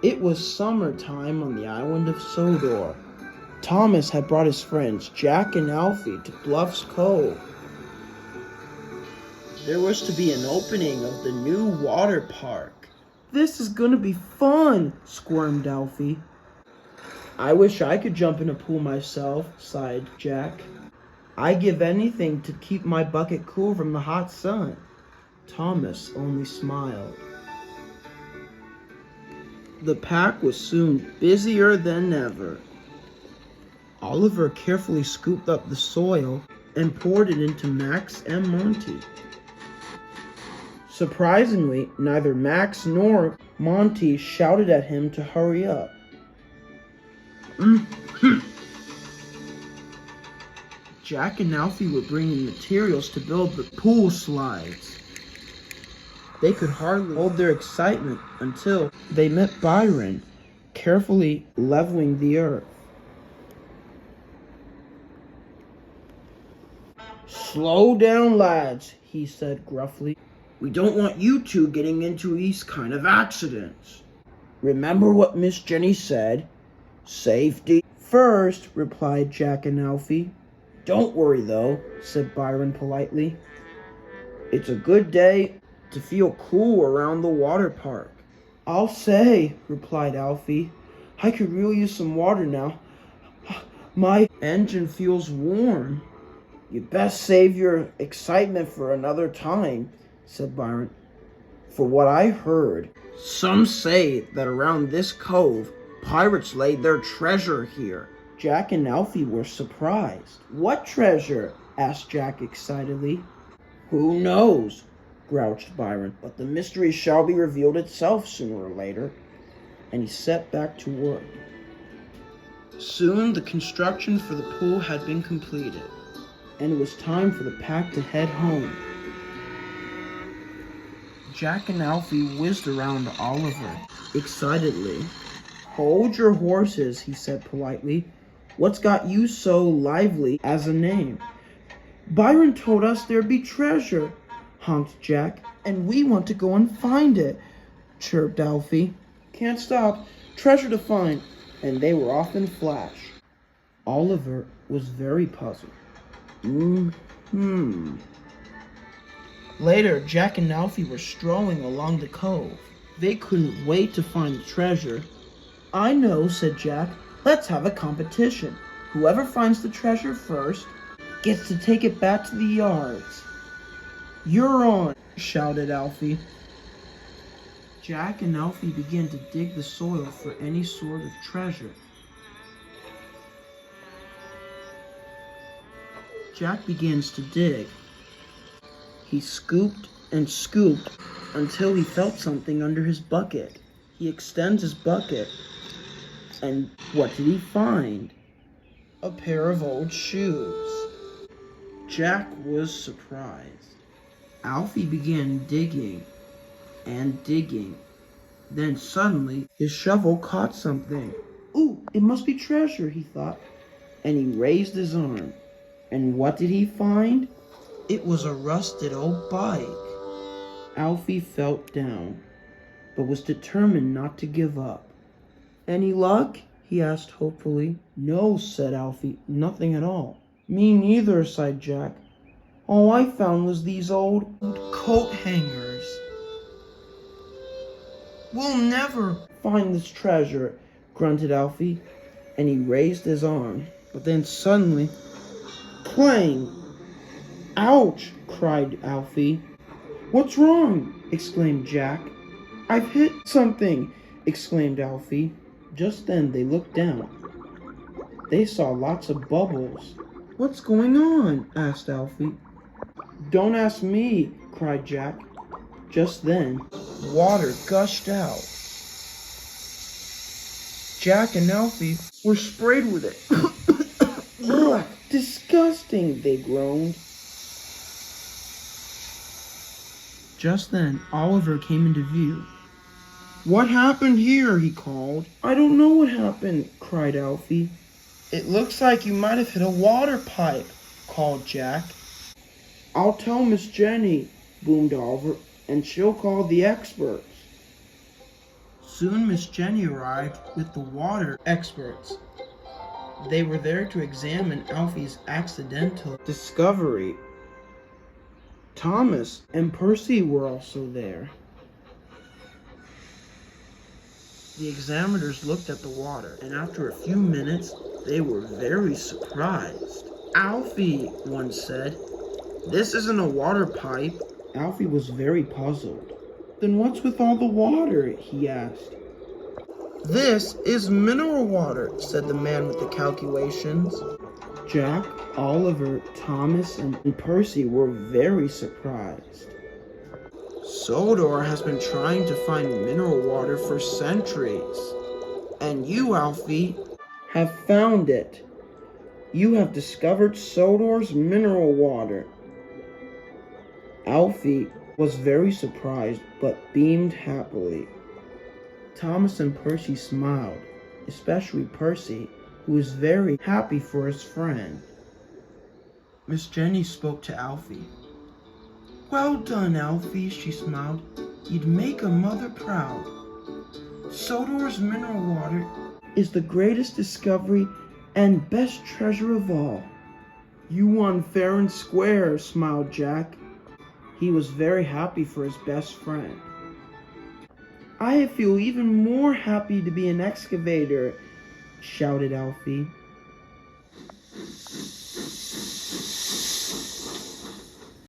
It was summertime on the island of Sodor. Thomas had brought his friends Jack and Alfie to Bluff's Cove. There was to be an opening of the new water park. "This is gonna be fun," squirmed Alfie. "I wish I could jump in a pool myself," sighed Jack. "I give anything to keep my bucket cool from the hot sun." Thomas only smiled. The pack was soon busier than ever. Oliver carefully scooped up the soil and poured it into Max and Monty. Surprisingly, neither Max nor Monty shouted at him to hurry up. Jack and Alfie were bringing materials to build the pool slides. They could hardly hold their excitement until they met Byron, carefully leveling the earth. "Slow down, lads," he said gruffly. "We don't want you two getting into these kind of accidents. Remember what Miss Jenny said? Safety first," replied Jack and Alfie. "Don't worry, though," said Byron politely. "It's a good day to feel cool around the water park." "I'll say," replied Alfie. "I could really use some water now. My engine feels warm." "You best save your excitement for another time," said Byron. "For what I heard, some say that around this cove, pirates laid their treasure here." Jack and Alfie were surprised. "What treasure?" asked Jack excitedly. "Who knows?" grouched Byron. "But the mystery shall be revealed itself sooner or later." And he set back to work. Soon the construction for the pool had been completed, and it was time for the pack to head home. Jack and Alfie whizzed around Oliver excitedly. "Hold your horses," he said politely. "What's got you so lively as a name?" "Byron told us there'd be treasure," honked Jack. "And we want to go and find it," chirped Alfie. "Can't stop. Treasure to find." And they were off in a flash. Oliver was very puzzled. Later, Jack and Alfie were strolling along the cove. They couldn't wait to find the treasure. "I know," said Jack. "Let's have a competition. Whoever finds the treasure first gets to take it back to the yards." "You're on," shouted Alfie. Jack and Alfie began to dig the soil for any sort of treasure. Jack begins to dig. He scooped and scooped until he felt something under his bucket. He extends his bucket, and what did he find? A pair of old shoes. Jack was surprised. Alfie began digging and digging. Then suddenly his shovel caught something. "Ooh, it must be treasure," he thought, and he raised his arm. And what did he find? It was a rusted old bike. Alfie felt down, but was determined not to give up. "Any luck?" he asked hopefully. "No," said Alfie, "nothing at all." "Me neither," sighed Jack. "All I found was these old coat hangers." "We'll never find this treasure," grunted Alfie, and he raised his arm. But then suddenly, clang! "Ouch!" cried Alfie. "What's wrong?" exclaimed Jack. "I've hit something!" exclaimed Alfie. Just then they looked down. They saw lots of bubbles. "What's going on?" asked Alfie. "Don't ask me," cried Jack. Just then, water gushed out. Jack and Alfie were sprayed with it. "Ugh, disgusting," they groaned. Just then, Oliver came into view. "What happened here?" he called. "I don't know what happened," cried Alfie. "It looks like you might have hit a water pipe," called Jack. "I'll tell Miss Jenny," boomed Oliver, "and she'll call the experts." Soon Miss Jenny arrived with the water experts. They were there to examine Alfie's accidental discovery. Thomas and Percy were also there. The examiners looked at the water, and after a few minutes, they were very surprised. Alfie, one said, "This isn't a water pipe." Alfie was very puzzled. "Then what's with all the water?" he asked. "This is mineral water," said the man with the calculations. Jack, Oliver, Thomas, and Percy were very surprised. "Sodor has been trying to find mineral water for centuries. And you, Alfie, have found it. You have discovered Sodor's mineral water." Alfie was very surprised, but beamed happily. Thomas and Percy smiled, especially Percy, who was very happy for his friend. Miss Jenny spoke to Alfie. "Well done, Alfie," she smiled. "You'd make a mother proud. Sodor's mineral water is the greatest discovery and best treasure of all." "You won fair and square," smiled Jack. He was very happy for his best friend. "I feel even more happy to be an excavator," shouted Alfie.